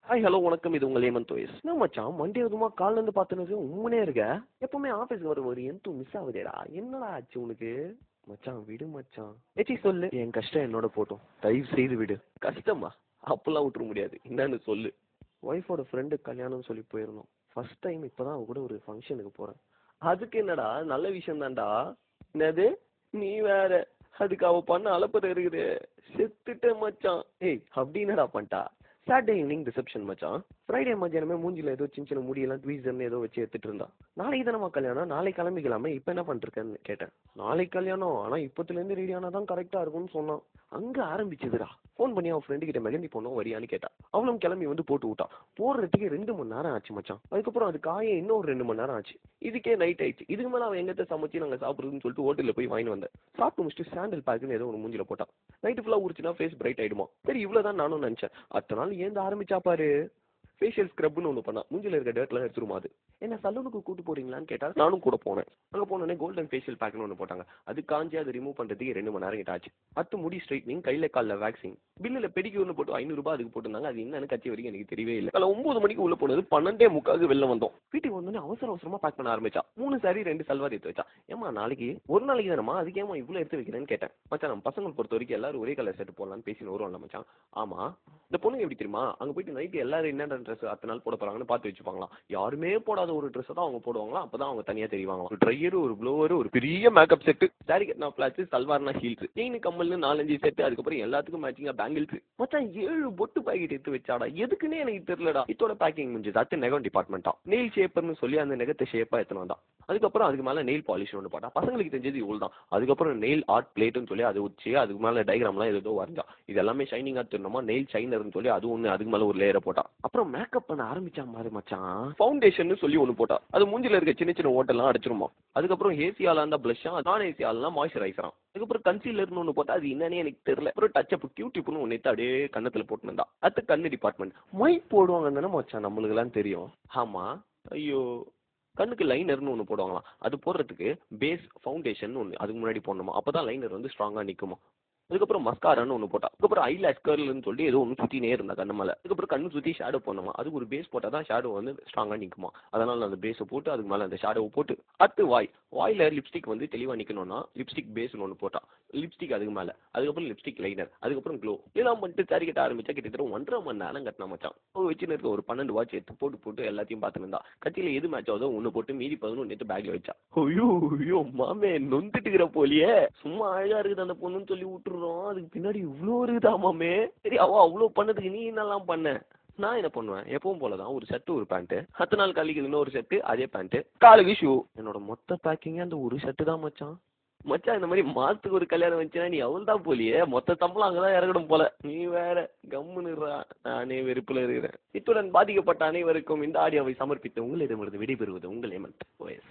Hi hello வணக்கம், இது உங்கள் ஏமன் தோயஸ். என்ன மச்சான் மண்டே எதுமா கால்ல இருந்து பார்த்தனது உண்மையே இருக்க? எப்பவுமே ஆஃபீஸ்க்கு வர ஒரு எந்த மிஸ் ஆகுதேடா, என்னடா ஆச்சு உனக்கு? மச்சான் விடு மச்சான். ஏச்சி சொல்லு, என் கஷ்டம் என்னோட போட்டும், தயவு செய்து விடு. கஷ்டமா? அப்பெல்லாம் விட்டுற முடியாது, என்னன்னு சொல்லு. ஒய்ஃபோட ஃப்ரெண்டு கல்யாணம்னு சொல்லி போயிருந்தோம். ஃபர்ஸ்ட் டைம் இப்பதான் அவ கூட ஒரு ஃபங்க்ஷனுக்கு போறேன். அதுக்கு என்னடா, நல்ல விஷயம் தான்டா. என்னது நீ வேற, அதுக்கு அவ பண்ண அலப்பறை இருக்குது. செத்துட்டேன் மச்சான். ஏய் அப்படி என்னடா பண்ணிட்டா? சாட்டர்டே ஈவினிங் ரிசப்ஷன் மச்சான். ஃப்ரைடே மத்தியானமே மூஞ்சில ஏதோ சின்ன சின்ன முடியெல்லாம் ட்வீசர்னு ஏதோ வச்சு எடுத்துட்டு இருந்தா. நாளைக்கு தானம்மா கல்யாணம், நாளைக்கு கிளம்பிக்கலாமே, இப்போ என்ன பண்ணிருக்கேன்னு கேட்டேன். நாளைக்கு கல்யாணம், ஆனால் இப்போத்துலேருந்து ரெடி ஆனால் தான் கரெக்டாக இருக்கும்னு சொன்னான். அங்கே ஆரம்பிச்சதுடா. ஃபோன் பண்ணி அவன் ஃப்ரெண்டு கிட்ட மெகந்தி பொண்ணும் வரியான்னு கேட்டா. அவளும் கிளம்பி வந்து போட்டு விட்டா. போடுறதுக்கு 2 மணி நேரம் ஆச்சு மச்சான். அதுக்கப்புறம் அது காய இன்னும் ஒரு 2 மணி நேரம் ஆச்சு. இதுக்கே நைட் ஆயிடுச்சு. இதுக்கு மேலே அவன் எங்கிட்ட சமைச்சு நாங்கள் சாப்பிட்றதுன்னு சொல்லிட்டு ஹோட்டலில் போய் வாங்கி வந்தேன். சாப்பிட்டு முடிச்சுட்டு சாண்டல் பேக்குன்னு ஏதோ ஒரு மூஞ்சில போட்டான். நைட்டு ஃபுல்லாக உரிச்சுனா ஃபேஸ் பிரைட் ஆயிடுமா. சரி இவ்வளோதான் நானும் நினச்சேன். அடுத்த நாள் ஏந்து ஆரம்பிச்சா பாரு, ஃபேஷியல் ஸ்க்ரப்னு ஒன்று பண்ணா. மூஞ்சில இருக்க டர்ட்லாம் எடுத்துருமா. அது என்ன சலூனுக்கு கூட்டு போறீங்களான்னு கேட்டா. நானும் கூட போனேன். அங்கே போனோடனே கோல்டன் ஃபேஷியல் பேக்னு ஒன்று போட்டாங்க. அது காஞ்சி அதை ரிமூவ் பண்ணுறதுக்கு 2 மணி நேரம் கிட்ட ஆச்சு. அடுத்து முடி ஸ்ட்ரைட்னிங், கையில் காலில் வேக்சிங். பில்லில் பெடிக்யூர்னு போட்டு 500 ரூபாய் அதுக்கு போட்டிருந்தாங்க. அது என்னன்னு கட்சி வரைக்கும் எனக்கு தெரியவே இல்லை. அதில் 9 மணிக்கு உள்ள போனது, 12:45 வெளில வந்தோம். வீட்டுக்கு வந்தோடனே அவசர அவசரமா பேக் பண்ண ஆரம்பிச்சா. 3 சாரி 2 சல்வார் எடுத்து வச்சா. ஏமா நாளைக்கு ஒரு நாளைக்கு தானம்மா, அதுக்கு ஏமா இவ்வளோ எடுத்து வைக்கிறேன்னு கேட்டேன். மச்சான் நம்ம பசங்களை பொறுத்த வரைக்கும் எல்லாரும் ஒரே கலர் செட் போடலான்னு பேசி வருவாங்க மச்சான். ஆமா இந்த பொண்ணுங்க எப்படி தெரியுமா, அங்கே போயிட்டு நைட்டு எல்லாரும் என்னென்ன ட்ரெஸ் அடுத்த நாள் போட போறாங்கன்னு பார்த்து வச்சுப்பாங்களாம். யாருமே போடாத ஒரு ட்ரெஸ் தான் அவங்க போடுவாங்களாம். அப்பதான் அவங்க தனியா தெரிவாங்களாம். ஒரு ட்ரையர், ஒரு ப்ளோவர், ஒரு பெரிய மேக்கப் செட், சாரி கட்டினா பிளாட்ஸ், சல்வார்னா ஹீல்ஸ், செயின் கம்மல்னு 4-5 செட், அதுக்கப்புறம் எல்லாத்துக்கும் மேட்சிங்கா பேங்கிள்ஸ். மச்சான் 7 பொட்டு பாக்கெட் எடுத்து வச்சாடா. எதுக்குன்னே எனக்கு தெரியலடா. இதோட பேக்கிங் முடிஞ்சது. அடுத்து நெகம் டிபார்ட்மெண்டா. நெயில் ஷேப்பர்னு சொல்லி அந்த நெகத்தை ஷேப்பா எடுத்துன்னு வந்தா. அதுக்கப்புறம் அதுக்கு மேல நெயில் பாலிஷ் ஒன்று பார்த்தா. பசங்களுக்கு தெரிஞ்சது இவ்வளவு தான். அதுக்கப்புறம் நெயில் ஆர்ட் பிளேட்னு சொல்லி அதை வச்சு அதுக்கு மேல டைகிராம்லாம் ஏதோ வரைஞ்சா. இது எல்லாமே ஷைனிங்கா தெரியணுமா, நெயில் ஷைனர்னு சொல்லி அது ஒன்று அதுக்கு மேல ஒரு லேயரை போட்டா. அப்புறம் மேக்கப் பண்ண ஆரம்பிச்சா மாதிரி மச்சான். ஃபவுண்டேஷன் சொல்லி ஒன்று போட்டா. அது மூஞ்சில இருக்க சின்ன சின்ன ஓட்டெல்லாம் அடிச்சிருமா. அதுக்கப்புறம் ஏசியால இருந்தா பிளஷ்ஷா, நான் ஏசியாலாம் மாய்ஸ்சரைசரா. அதுக்கப்புறம் கன்சீலர்னு ஒன்று போட்டா. அது என்னன்னே எனக்கு தெரியல. அப்புறம் டச் அப் கியூட்டிப்னு ஒன்று எடுத்து அப்படியே கண்ணத்துல போட்டு இருந்தா. அடுத்து கண்ணு டிபார்ட்மெண்ட். மை போடுவாங்கன்னு தானே மச்சான் நம்மளுக்கு எல்லாம் தெரியும். ஆமா ஐயோ, கண்ணுக்கு லைனர்னு ஒன்று போடுவாங்களாம். அது போடுறதுக்கு பேஸ் ஃபவுண்டேஷன் ஒன்று அதுக்கு முன்னாடி போடணுமா. அப்பதான் லைனர் வந்து ஸ்ட்ராங்கா நிற்குமா. அதுக்கப்புறம் மஸ்காரான்னு ஒன்று போட்டா. அதுக்கப்புறம் ஐலாஷ் கர்ல்னு சொல்லி ஏதோ ஒன்று சுற்றினே இருந்தா கண்ணு மேலே. அதுக்கப்புறம் கண்ணு சுற்றி ஷேடோ போடணுமா. அதுக்கு ஒரு பேஸ் போட்டால் தான் ஷேடோ வந்து ஸ்ட்ராங்காக நிற்குமா. அதனால அந்த பேஸை போட்டு அதுக்கு மேலே அந்த ஷேடோவை போட்டு. அடுத்து வாயில் லிப்ஸ்டிக் வந்து தெளிவாக நிற்கணும்னா லிப்ஸ்டிக் பேஸ்னு ஒன்று போட்டா. லிப்ஸ்டிக் அதுக்கு மேலே, அதுக்கப்புறம் லிப்ஸ்டிக் லைனர், அதுக்கப்புறம் க்ளோ இதெல்லாம் பண்ணிட்டு சாரி கட்ட ஆரம்பிச்சா. கிட்டத்தட்ட 1.5 மணி நேரம் கட்டினா மச்சான். வச்சுன்னு இருக்க ஒரு 12 வாட்ச் எடுத்து போட்டு எல்லாத்தையும் பார்த்துட்டு இருந்தா. கட்சியில் எது மேட்ச் ஆகுதோ ஒன்று போட்டு மீதி 11 எடுத்து பேக்ல வச்சா. ஐயோ ஐயோ மாமே நொந்துட்டு இருக்கிற போலியே. சும்மா அழகா இருக்குது அந்த பொண்ணுன்னு சொல்லி விட்டுருறோம். அதுக்கு பின்னாடி இவ்வளோ இருக்குதா மாமே. சரி அவ அவ்வளோ பண்ணதுக்கு நீ என்னெல்லாம் பண்ண? நான் என்ன பண்ணுவேன், எப்பவும் போலதான் ஒரு ஷர்ட் ஒரு பேண்ட். 10 நாள் கழிக்கு இன்னொரு ஷர்ட், அதே பேண்ட், காலுக்கு ஷூ. என்னோட மொத்த பேக்கிங்கே அந்த ஒரு ஷர்ட் தான் மச்சான். மச்சான் இந்த மாதிரி மாசத்துக்கு ஒரு கல்யாணம் வந்துச்சுன்னா நீ அவள் தான் போலியே. மொத்த சம்பளம் அங்கதான் இறங்கணும் போல. நீ வேற கம்முன்னுறா. நானே வெறுப்புல இருக்கிறேன். இத்துடன் பாதிக்கப்பட்ட அனைவருக்கும் இந்த ஆடியோவை சமர்ப்பித்து உங்களிடமிருந்து விடைபெறுவது உங்கள் ஏமன் ஓஎஸ்.